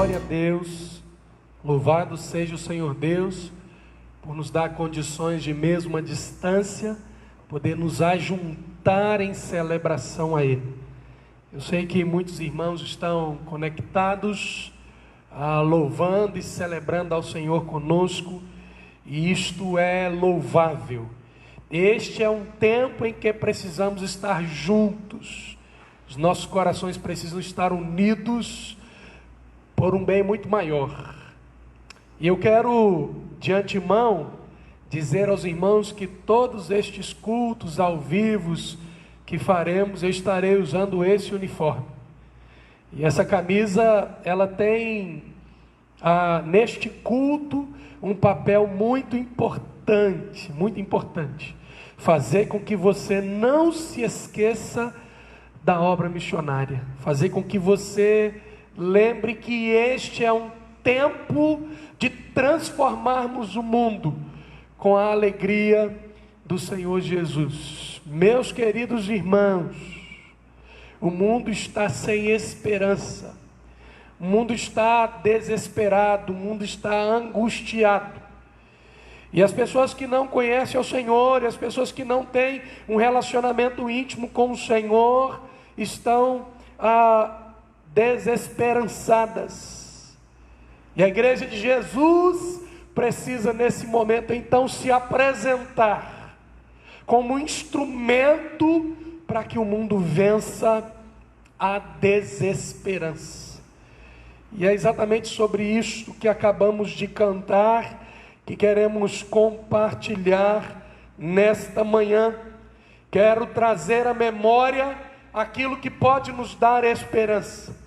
Glória a Deus, louvado seja o Senhor Deus, por nos dar condições de mesmo à distância, poder nos ajuntar em celebração a Ele. Eu sei que muitos irmãos estão conectados, louvando e celebrando ao Senhor conosco, e isto é louvável. Este é um tempo em que precisamos estar juntos, os nossos corações precisam estar unidos por um bem muito maior. E eu quero, de antemão, dizer aos irmãos que todos estes cultos ao vivo que faremos, eu estarei usando esse uniforme. E essa camisa, ela tem, neste culto, um papel muito importante, fazer com que você não se esqueça da obra missionária, fazer com que você lembre que este é um tempo de transformarmos o mundo com a alegria do Senhor Jesus. Meus queridos irmãos, o mundo está sem esperança, o mundo está desesperado, o mundo está angustiado. E as pessoas que não conhecem ao Senhor, e as pessoas que não têm um relacionamento íntimo com o Senhor, estão desesperançadas. E a igreja de Jesus precisa nesse momento então se apresentar como instrumento para que o mundo vença a desesperança. E é exatamente sobre isso que acabamos de cantar, que queremos compartilhar nesta manhã. Quero trazer à memória aquilo que pode nos dar esperança.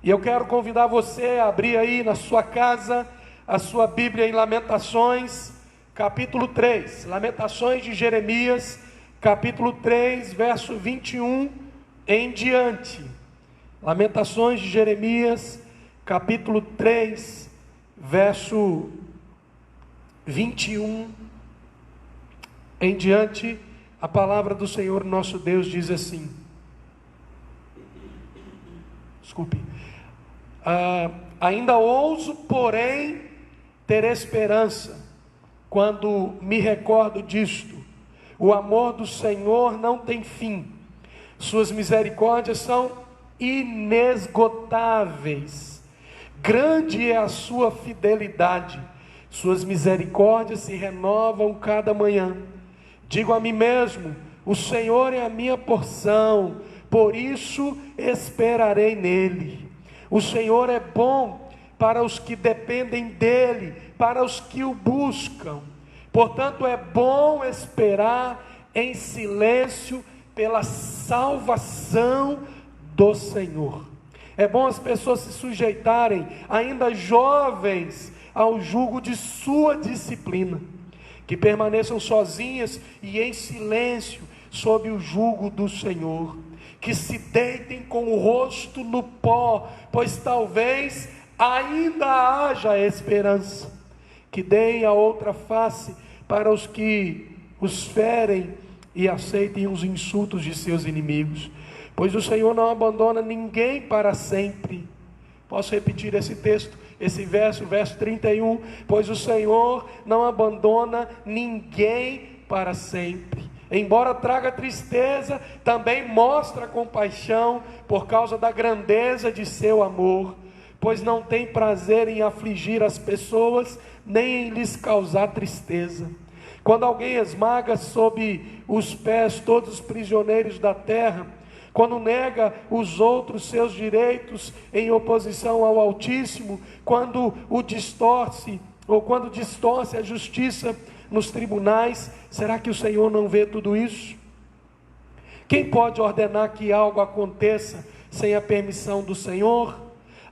E eu quero convidar você a abrir aí na sua casa a sua Bíblia em Lamentações, capítulo 3. Lamentações de Jeremias, capítulo 3, verso 21 em diante. Lamentações de Jeremias, capítulo 3, verso 21 em diante. A palavra do Senhor nosso Deus diz assim. Ainda ouso, porém, ter esperança quando me recordo disto. O amor do Senhor não tem fim, suas misericórdias são inesgotáveis, grande é a sua fidelidade, suas misericórdias se renovam cada manhã. Digo a mim mesmo, o Senhor é a minha porção, por isso esperarei nele. O Senhor é bom para os que dependem dele, para os que o buscam. Portanto, é bom esperar em silêncio pela salvação do Senhor. É bom as pessoas se sujeitarem, ainda jovens, ao jugo de sua disciplina, que permaneçam sozinhas e em silêncio sob o jugo do Senhor, que se deitem com o rosto no pó, pois talvez ainda haja esperança, que deem a outra face para os que os ferem e aceitem os insultos de seus inimigos, pois o Senhor não abandona ninguém para sempre. Posso repetir esse texto, esse verso 31, pois o Senhor não abandona ninguém para sempre. Embora traga tristeza, também mostra compaixão por causa da grandeza de seu amor, pois não tem prazer em afligir as pessoas, nem em lhes causar tristeza. Quando alguém esmaga sob os pés todos os prisioneiros da terra, quando nega os outros seus direitos em oposição ao Altíssimo, quando distorce a justiça nos tribunais, será que o Senhor não vê tudo isso? Quem pode ordenar que algo aconteça sem a permissão do Senhor?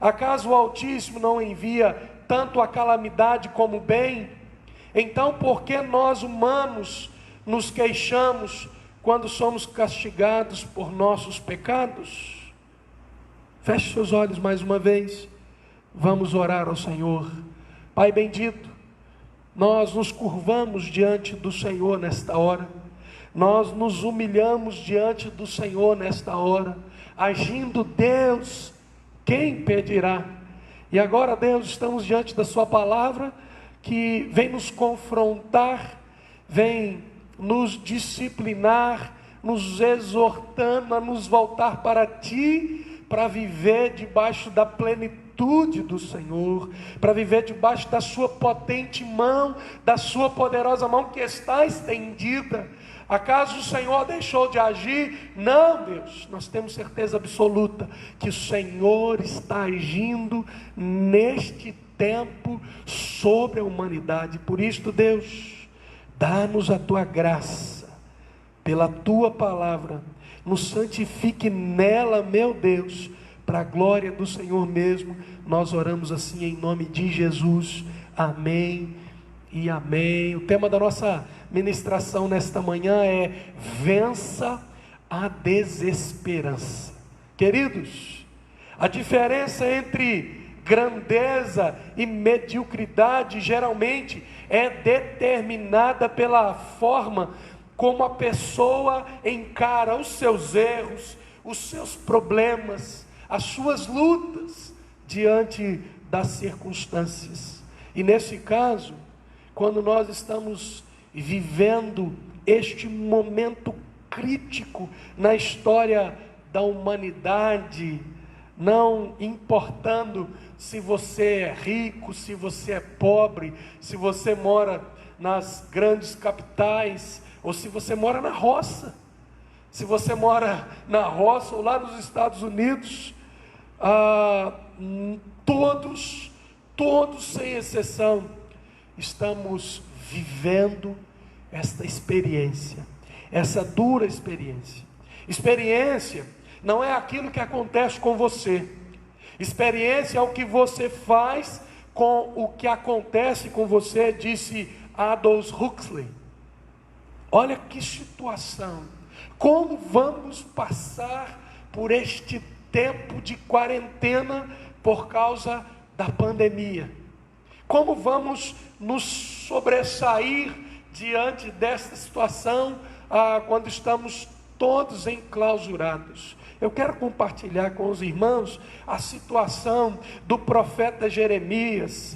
Acaso o Altíssimo não envia tanto a calamidade como o bem? Então por que nós humanos nos queixamos quando somos castigados por nossos pecados? Feche seus olhos mais uma vez, vamos orar ao Senhor. Pai bendito, nós nos curvamos diante do Senhor nesta hora, nós nos humilhamos diante do Senhor nesta hora, agindo Deus, quem impedirá? E agora, Deus, estamos diante da sua palavra, que vem nos confrontar, vem nos disciplinar, nos exortando a nos voltar para Ti, para viver debaixo da plenitude do Senhor, para viver debaixo da sua potente mão, da sua poderosa mão que está estendida. Acaso o Senhor deixou de agir? Não, Deus, nós temos certeza absoluta que o Senhor está agindo neste tempo sobre a humanidade. Por isso, Deus, dá-nos a Tua graça, pela Tua palavra, nos santifique nela, meu Deus, para a glória do Senhor mesmo. Nós oramos assim em nome de Jesus, amém e amém. O tema da nossa ministração nesta manhã é: vença a desesperança. Queridos, a diferença entre grandeza e mediocridade geralmente é determinada pela forma como a pessoa encara os seus erros, os seus problemas, as suas lutas diante das circunstâncias. E nesse caso, quando nós estamos vivendo este momento crítico na história da humanidade, não importando se você é rico, se você é pobre, se você mora nas grandes capitais, ou se você mora na roça. Se você mora na roça ou lá nos Estados Unidos, todos sem exceção, estamos vivendo esta experiência, essa dura experiência. Experiência não é aquilo que acontece com você. Experiência é o que você faz com o que acontece com você, disse Aldous Huxley. Olha que situação. Como vamos passar por este tempo de quarentena por causa da pandemia? Como vamos nos sobressair diante desta situação, quando estamos todos enclausurados? Eu quero compartilhar com os irmãos a situação do profeta Jeremias,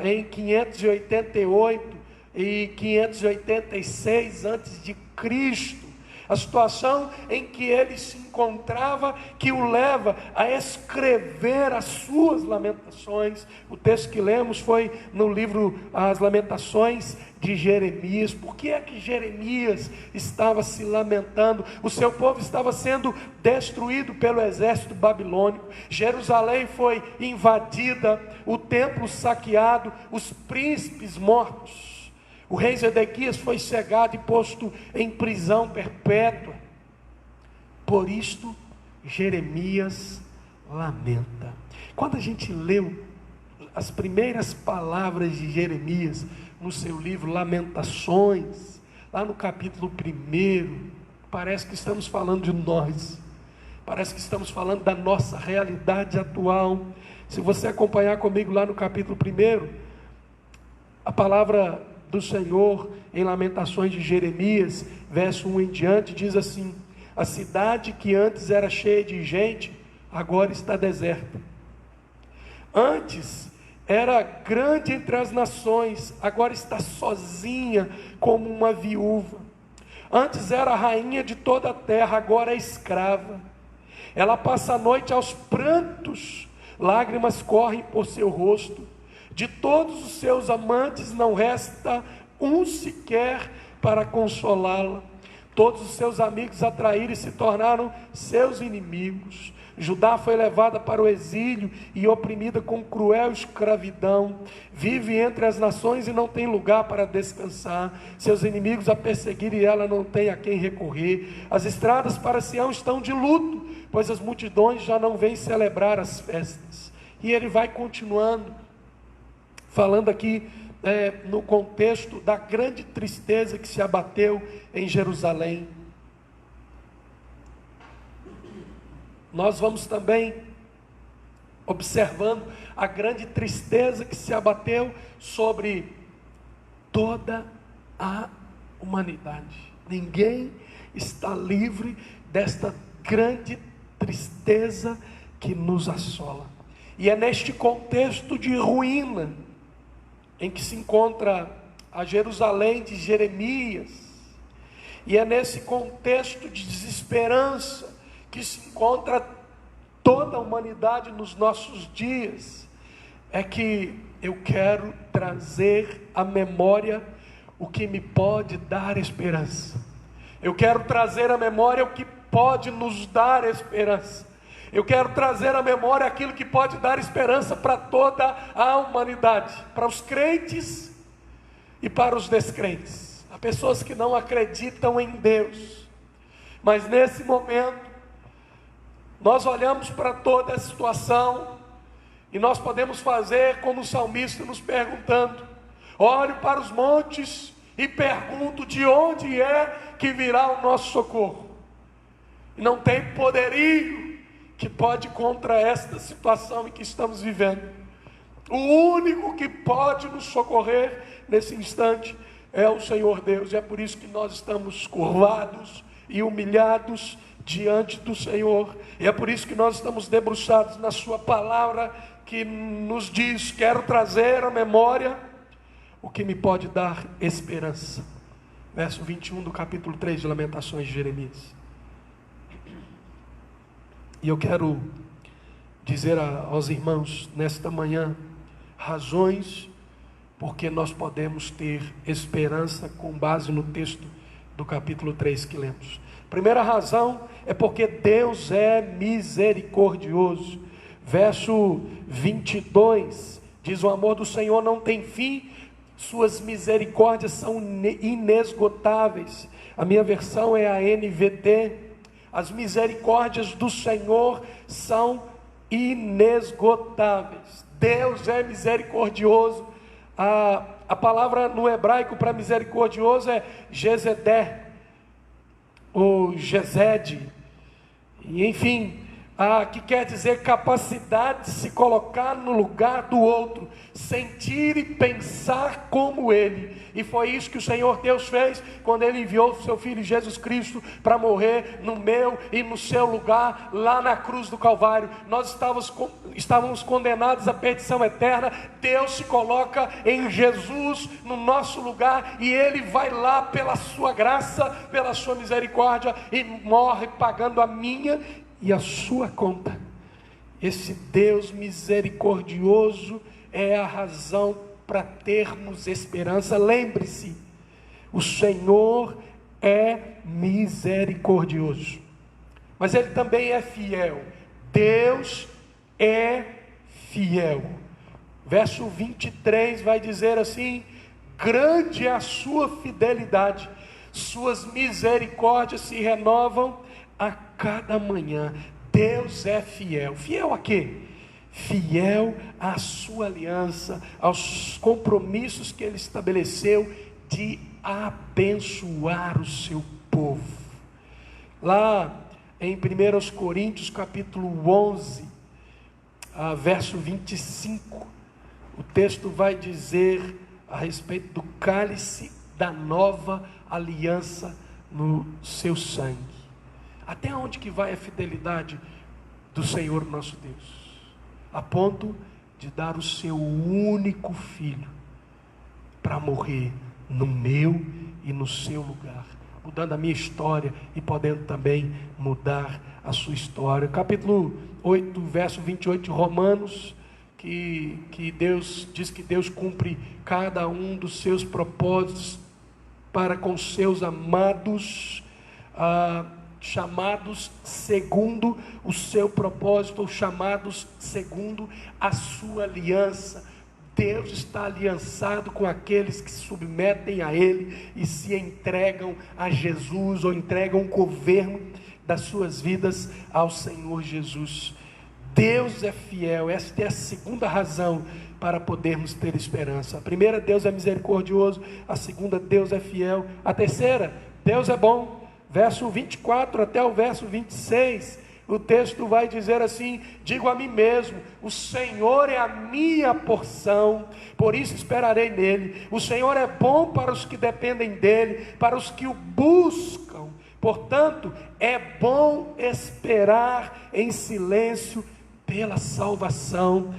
em 588 e 586 antes de Cristo. A situação em que ele se encontrava, que o leva a escrever as suas lamentações. O texto que lemos foi no livro As Lamentações de Jeremias. Por que é que Jeremias estava se lamentando? O seu povo estava sendo destruído pelo exército babilônico. Jerusalém foi invadida, o templo saqueado, os príncipes mortos. O rei Zedequias foi cegado e posto em prisão perpétua. Por isto, Jeremias lamenta. Quando a gente leu as primeiras palavras de Jeremias no seu livro Lamentações, lá no capítulo 1, parece que estamos falando de nós. Parece que estamos falando da nossa realidade atual. Se você acompanhar comigo lá no capítulo 1, a palavra do Senhor em Lamentações de Jeremias, verso 1 em diante, diz assim: a cidade que antes era cheia de gente, agora está deserta. Antes era grande entre as nações, agora está sozinha como uma viúva. Antes era a rainha de toda a terra, agora é escrava. Ela passa a noite aos prantos, lágrimas correm por seu rosto. De todos os seus amantes não resta um sequer para consolá-la. Todos os seus amigos a traíram e se tornaram seus inimigos. Judá foi levada para o exílio e oprimida com cruel escravidão. Vive entre as nações e não tem lugar para descansar. Seus inimigos a perseguirem e ela não tem a quem recorrer. As estradas para Sião estão de luto, pois as multidões já não vêm celebrar as festas. E ele vai continuando, falando aqui no contexto da grande tristeza que se abateu em Jerusalém. Nós vamos também observando a grande tristeza que se abateu sobre toda a humanidade. Ninguém está livre desta grande tristeza que nos assola. E é neste contexto de ruína em que se encontra a Jerusalém de Jeremias, e é nesse contexto de desesperança que se encontra toda a humanidade nos nossos dias, é que eu quero trazer à memória o que me pode dar esperança. Eu quero trazer à memória o que pode nos dar esperança. Eu quero trazer à memória aquilo que pode dar esperança para toda a humanidade, para os crentes e para os descrentes. Há pessoas que não acreditam em Deus, mas nesse momento, nós olhamos para toda a situação e nós podemos fazer como o salmista nos perguntando: olho para os montes e pergunto de onde é que virá o nosso socorro. E não tem poderio que pode contra esta situação em que estamos vivendo. O único que pode nos socorrer nesse instante é o Senhor Deus. E é por isso que nós estamos curvados e humilhados diante do Senhor. E é por isso que nós estamos debruçados na sua palavra, que nos diz: quero trazer à memória o que me pode dar esperança. Verso 21 do capítulo 3 de Lamentações de Jeremias. E eu quero dizer aos irmãos nesta manhã razões porque nós podemos ter esperança com base no texto do capítulo 3 que lemos. Primeira razão é porque Deus é misericordioso. Verso 22 diz: o amor do Senhor não tem fim, suas misericórdias são inesgotáveis. A minha versão é a NVT. As misericórdias do Senhor são inesgotáveis. Deus é misericordioso. A palavra no hebraico para misericordioso é Gezedé, ou Gezed, e enfim, que quer dizer capacidade de se colocar no lugar do outro, sentir e pensar como ele. E foi isso que o Senhor Deus fez quando Ele enviou o seu Filho Jesus Cristo para morrer no meu e no seu lugar, lá na cruz do Calvário. Nós estávamos condenados à perdição eterna. Deus se coloca em Jesus no nosso lugar, e Ele vai lá pela sua graça, pela sua misericórdia, e morre pagando a minha e a sua conta. Esse Deus misericordioso é a razão para termos esperança. Lembre-se, o Senhor é misericordioso, mas Ele também é fiel. Deus é fiel. Verso 23 vai dizer assim: grande é a sua fidelidade, suas misericórdias se renovam a cada manhã. Deus é fiel. Fiel a quê? Fiel à sua aliança, aos compromissos que Ele estabeleceu de abençoar o seu povo. Lá em 1 Coríntios capítulo 11, verso 25, o texto vai dizer a respeito do cálice da nova aliança no seu sangue. Até onde que vai a fidelidade do Senhor nosso Deus? A ponto de dar o seu único filho para morrer no meu e no seu lugar, mudando a minha história e podendo também mudar a sua história. Capítulo 8, verso 28 de Romanos, que Deus diz que Deus cumpre cada um dos seus propósitos para com seus amados, chamados segundo o seu propósito, ou chamados segundo a sua aliança. Deus está aliançado com aqueles que se submetem a Ele e se entregam a Jesus, ou entregam o governo das suas vidas ao Senhor Jesus. Deus é fiel. Esta é a segunda razão para podermos ter esperança. A primeira, Deus é misericordioso. A segunda, Deus é fiel. A terceira, Deus é bom. Verso 24 até o verso 26, o texto vai dizer assim: digo a mim mesmo, o Senhor é a minha porção, por isso esperarei nele. O Senhor é bom para os que dependem dele, para os que o buscam. Portanto, é bom esperar em silêncio pela salvação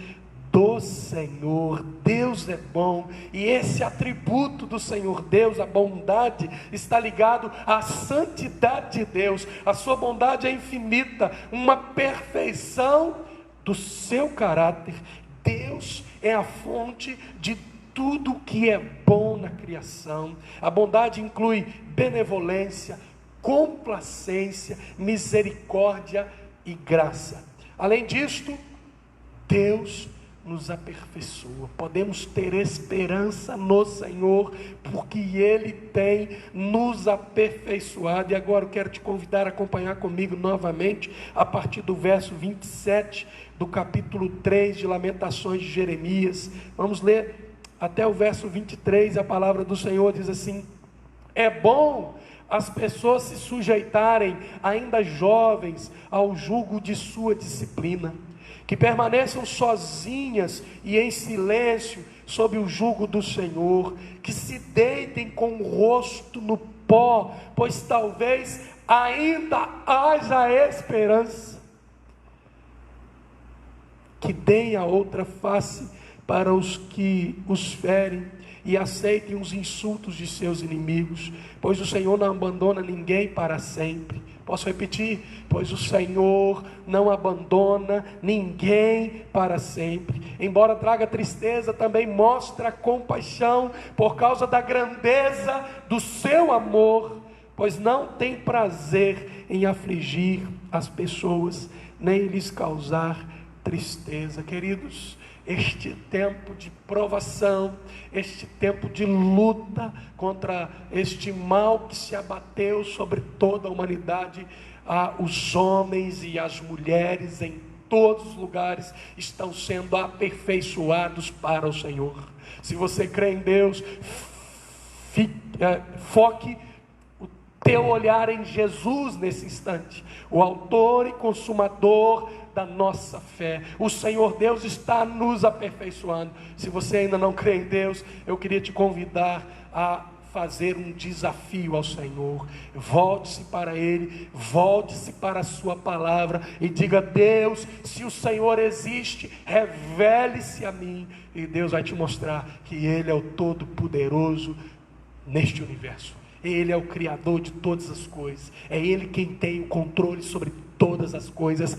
do Senhor. Deus é bom, e esse atributo do Senhor Deus, a bondade, está ligado à santidade de Deus. A sua bondade é infinita, uma perfeição do seu caráter. Deus é a fonte de tudo que é bom na criação. A bondade inclui benevolência, complacência, misericórdia e graça. Além disto, Deus nos aperfeiçoa. Podemos ter esperança no Senhor, porque Ele tem nos aperfeiçoado. E agora eu quero te convidar a acompanhar comigo novamente, a partir do verso 27, do capítulo 3 de Lamentações de Jeremias. Vamos ler até o verso 23, a palavra do Senhor diz assim: é bom as pessoas se sujeitarem, ainda jovens, ao jugo de sua disciplina, que permaneçam sozinhas e em silêncio sob o jugo do Senhor, que se deitem com o rosto no pó, pois talvez ainda haja esperança, que deem a outra face para os que os ferem, e aceitem os insultos de seus inimigos, pois o Senhor não abandona ninguém para sempre. Posso repetir? Pois o Senhor não abandona ninguém para sempre. Embora traga tristeza, também mostra compaixão por causa da grandeza do seu amor, pois não tem prazer em afligir as pessoas, nem lhes causar tristeza. Queridos, este tempo de provação, este tempo de luta contra este mal que se abateu sobre toda a humanidade, os homens e as mulheres em todos os lugares estão sendo aperfeiçoados para o Senhor. Se você crê em Deus, foque o teu olhar em Jesus nesse instante, o autor e consumador da nossa fé. O Senhor Deus está nos aperfeiçoando. Se você ainda não crê em Deus, eu queria te convidar a fazer um desafio ao Senhor. Volte-se para Ele, volte-se para a sua palavra e diga: Deus, se o Senhor existe, revele-se a mim, e Deus vai te mostrar que Ele é o Todo-Poderoso neste universo. Ele é o Criador de todas as coisas, é Ele quem tem o controle sobre todas as coisas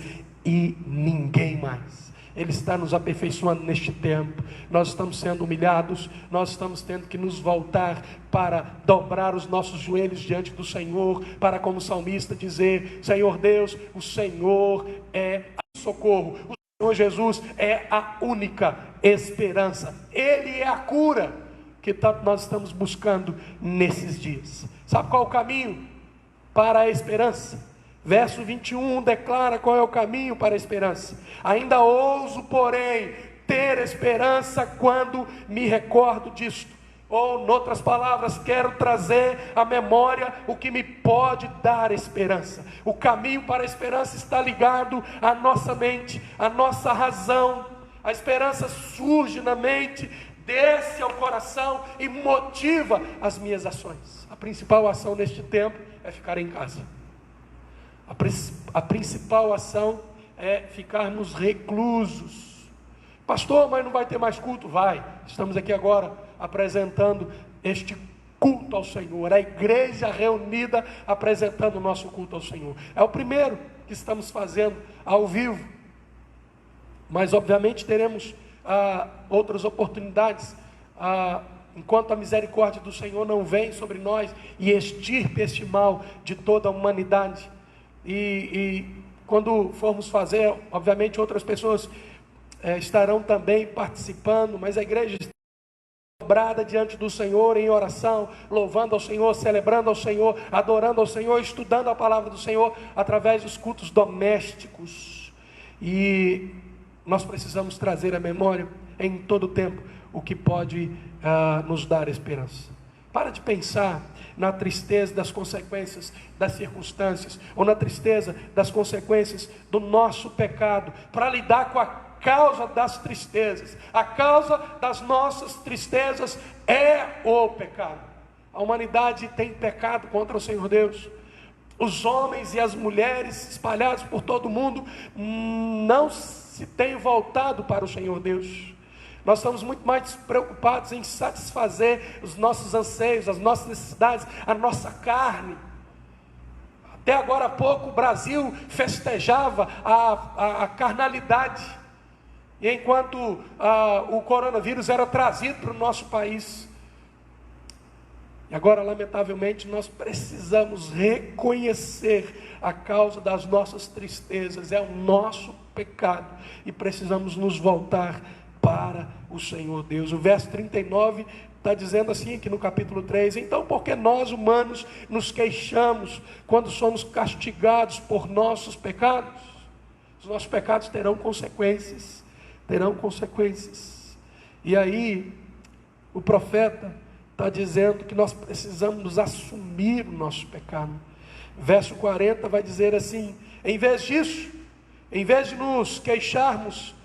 e ninguém mais. Ele está nos aperfeiçoando neste tempo. Nós estamos sendo humilhados, nós estamos tendo que nos voltar para dobrar os nossos joelhos diante do Senhor, para, como salmista, dizer: Senhor Deus, o Senhor é o socorro, o Senhor Jesus é a única esperança, Ele é a cura que tanto nós estamos buscando nesses dias. Sabe qual é o caminho para a esperança? Verso 21 declara qual é o caminho para a esperança: ainda ouso, porém, ter esperança quando me recordo disto. Ou, noutras palavras, quero trazer à memória o que me pode dar esperança. O caminho para a esperança está ligado à nossa mente, à nossa razão. A esperança surge na mente, desce ao coração e motiva as minhas ações. A principal ação neste tempo é ficar em casa. A principal ação é ficarmos reclusos. Pastor, mas não vai ter mais culto? Vai. Estamos aqui agora apresentando este culto ao Senhor. A igreja reunida apresentando o nosso culto ao Senhor. É o primeiro que estamos fazendo ao vivo. Mas obviamente teremos outras oportunidades. Enquanto a misericórdia do Senhor não vem sobre nós e extirpe este mal de toda a humanidade. E quando formos fazer, obviamente outras pessoas estarão também participando, mas a igreja está dobrada diante do Senhor em oração, louvando ao Senhor, celebrando ao Senhor, adorando ao Senhor, estudando a palavra do Senhor através dos cultos domésticos. E nós precisamos trazer à memória em todo o tempo o que pode nos dar esperança. Para de pensar na tristeza das consequências das circunstâncias, ou na tristeza das consequências do nosso pecado, para lidar com a causa das tristezas. A causa das nossas tristezas é o pecado. A humanidade tem pecado contra o Senhor Deus. Os homens e as mulheres espalhados por todo o mundo não se têm voltado para o Senhor Deus. Nós estamos muito mais preocupados em satisfazer os nossos anseios, as nossas necessidades, a nossa carne. Até agora há pouco o Brasil festejava a carnalidade, e enquanto o coronavírus era trazido para o nosso país. E agora, lamentavelmente, nós precisamos reconhecer a causa das nossas tristezas, é o nosso pecado, e precisamos nos voltar para o Senhor Deus. O verso 39 está dizendo assim aqui no capítulo 3: então, porque nós humanos nos queixamos quando somos castigados por nossos pecados? Os nossos pecados terão consequências, e aí o profeta está dizendo que nós precisamos assumir o nosso pecado. Verso 40 vai dizer assim: em vez disso, em vez de nos queixarmos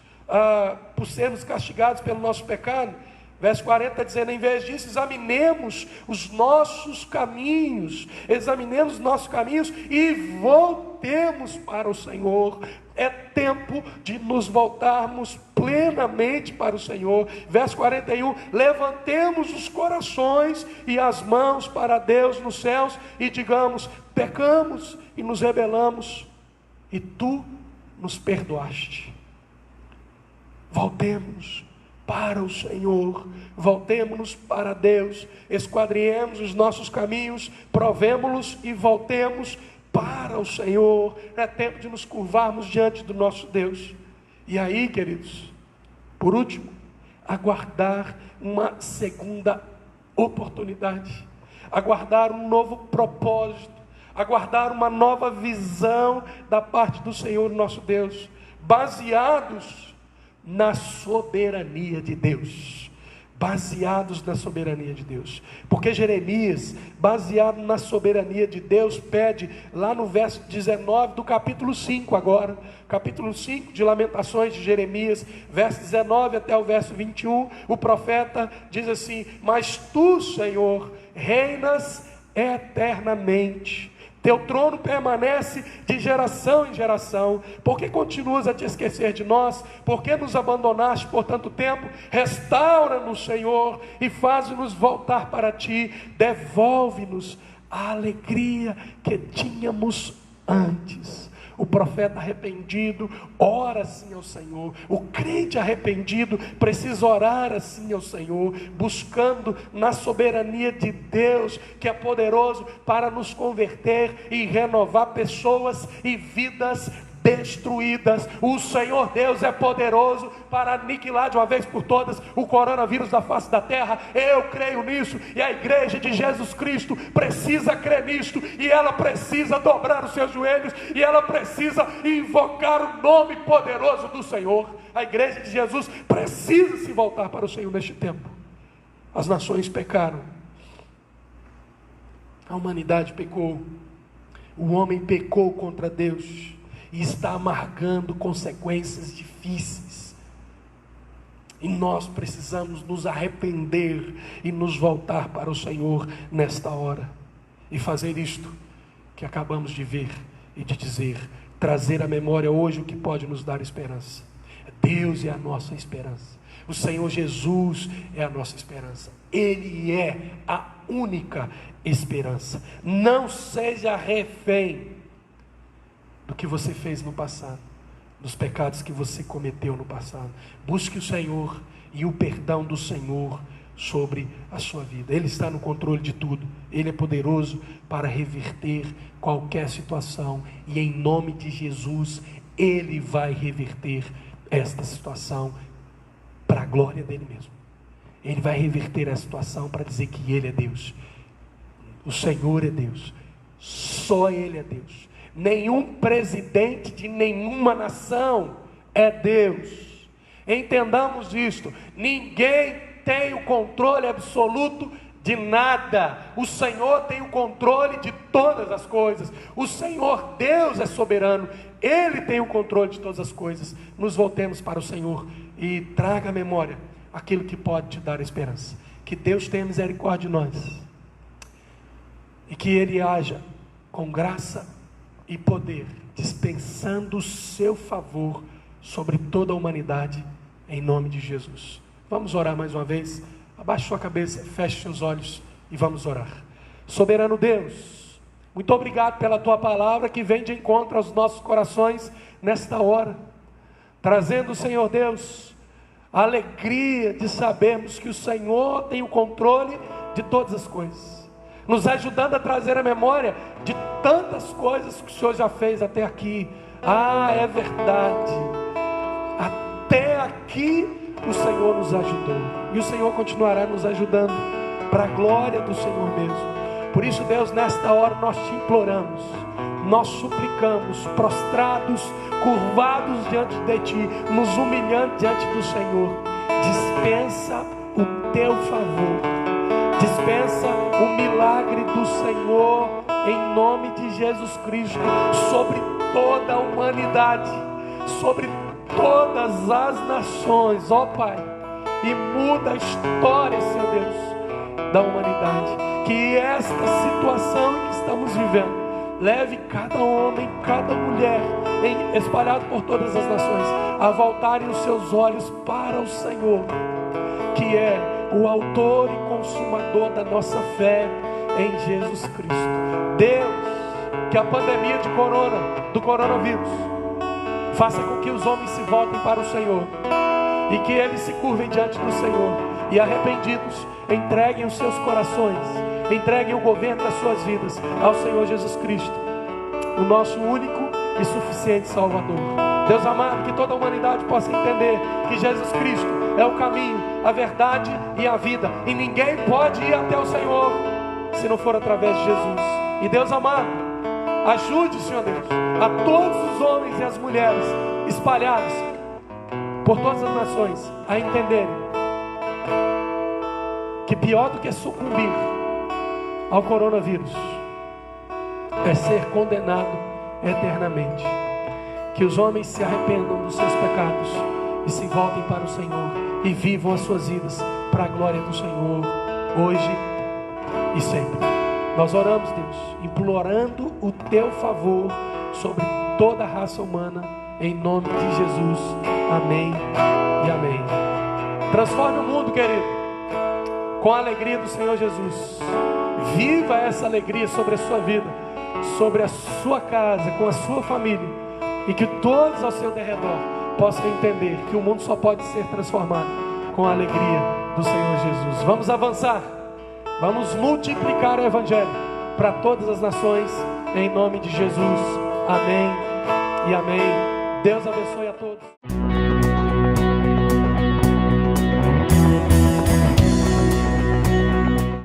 por sermos castigados pelo nosso pecado, verso 40 está dizendo: em vez disso, examinemos os nossos caminhos e voltemos para o Senhor. É tempo de nos voltarmos plenamente para o Senhor. Verso 41: levantemos os corações e as mãos para Deus nos céus e digamos: pecamos e nos rebelamos, e tu nos perdoaste. Voltemos para o Senhor, voltemos para Deus, esquadrinhemos os nossos caminhos, provemo-los e voltemos para o Senhor. É tempo de nos curvarmos diante do nosso Deus. E aí, queridos, por último, aguardar uma segunda oportunidade, aguardar um novo propósito, aguardar uma nova visão da parte do Senhor nosso Deus, baseados na soberania de Deus. Porque Jeremias, baseado na soberania de Deus, pede lá no verso 19 do capítulo 5 agora, capítulo 5 de Lamentações de Jeremias, verso 19 até o verso 21, o profeta diz assim: mas tu, Senhor, reinas eternamente, teu trono permanece de geração em geração. Por que continuas a te esquecer de nós? Por que nos abandonaste por tanto tempo? Restaura-nos, Senhor, e faz-nos voltar para ti. Devolve-nos a alegria que tínhamos antes. O profeta arrependido ora assim ao Senhor. O crente arrependido precisa orar assim ao Senhor, buscando na soberania de Deus, que é poderoso para nos converter e renovar pessoas e vidas destruídas. O Senhor Deus é poderoso para aniquilar de uma vez por todas o coronavírus da face da terra. Eu creio nisso, e a igreja de Jesus Cristo precisa crer nisto, e ela precisa dobrar os seus joelhos, e ela precisa invocar o nome poderoso do Senhor. A igreja de Jesus precisa se voltar para o Senhor neste tempo. As nações pecaram, a humanidade pecou, o homem pecou contra Deus e está amargando consequências difíceis. E nós precisamos nos arrepender e nos voltar para o Senhor nesta hora, e fazer isto que acabamos de ver e de dizer, trazer à memória hoje o que pode nos dar esperança. Deus é a nossa esperança, o Senhor Jesus é a nossa esperança, Ele é a única esperança. Não seja refém do que você fez no passado, dos pecados que você cometeu no passado. Busque o Senhor e o perdão do Senhor sobre a sua vida. Ele está no controle de tudo, Ele é poderoso para reverter qualquer situação, e em nome de Jesus Ele vai reverter esta situação para a glória dele mesmo. Ele vai reverter a situação para dizer que Ele é Deus. O Senhor é Deus, só Ele é Deus. Nenhum presidente de nenhuma nação é Deus. Entendamos isto. Ninguém tem o controle absoluto de nada. O Senhor tem o controle de todas as coisas. O Senhor Deus é soberano, Ele tem o controle de todas as coisas. Nos voltemos para o Senhor e traga à memória aquilo que pode te dar esperança. Que Deus tenha misericórdia de nós, e que Ele haja com graça e poder, dispensando o seu favor sobre toda a humanidade, em nome de Jesus. Vamos orar mais uma vez. Abaixe sua cabeça, feche seus olhos e vamos orar. Soberano Deus, muito obrigado pela tua palavra que vem de encontro aos nossos corações nesta hora, trazendo, Senhor Deus, a alegria de sabermos que o Senhor tem o controle de todas as coisas, nos ajudando a trazer a memória de tantas coisas que o Senhor já fez até aqui. É verdade, até aqui o Senhor nos ajudou, e o Senhor continuará nos ajudando, para a glória do Senhor mesmo. Por isso, Deus, nesta hora nós te imploramos, nós suplicamos, prostrados, curvados diante de ti, nos humilhando diante do Senhor. Dispensa o teu favor, dispensa o milagre do Senhor, em nome de Jesus Cristo, sobre toda a humanidade, sobre todas as nações, ó Pai, e muda a história, Senhor Deus, da humanidade. Que esta situação em que estamos vivendo leve cada homem, cada mulher, espalhado por todas as nações, a voltarem os seus olhos para o Senhor, que é o autor e consumador da nossa fé em Jesus Cristo. Deus, que a pandemia do coronavírus faça com que os homens se voltem para o Senhor, e que eles se curvem diante do Senhor, e arrependidos entreguem os seus corações, entreguem o governo das suas vidas ao Senhor Jesus Cristo, o nosso único e suficiente Salvador. Deus amado, que toda a humanidade possa entender que Jesus Cristo é o caminho, a verdade e a vida, e ninguém pode ir até o Senhor se não for através de Jesus. E Deus amado, ajude, Senhor Deus, a todos os homens e as mulheres espalhados por todas as nações a entenderem que pior do que sucumbir ao coronavírus é ser condenado eternamente. Que os homens se arrependam dos seus pecados e se voltem para o Senhor e vivam as suas vidas para a glória do Senhor, hoje e sempre. Nós oramos, Deus, implorando o teu favor sobre toda a raça humana, em nome de Jesus. Amém e amém. Transforme o mundo, querido, com a alegria do Senhor Jesus. Viva essa alegria sobre a sua vida, sobre a sua casa, com a sua família, e que todos ao seu derredor possam entender que o mundo só pode ser transformado com a alegria do Senhor Jesus. Vamos avançar, vamos multiplicar o Evangelho para todas as nações, em nome de Jesus. Amém e amém. Deus abençoe a todos.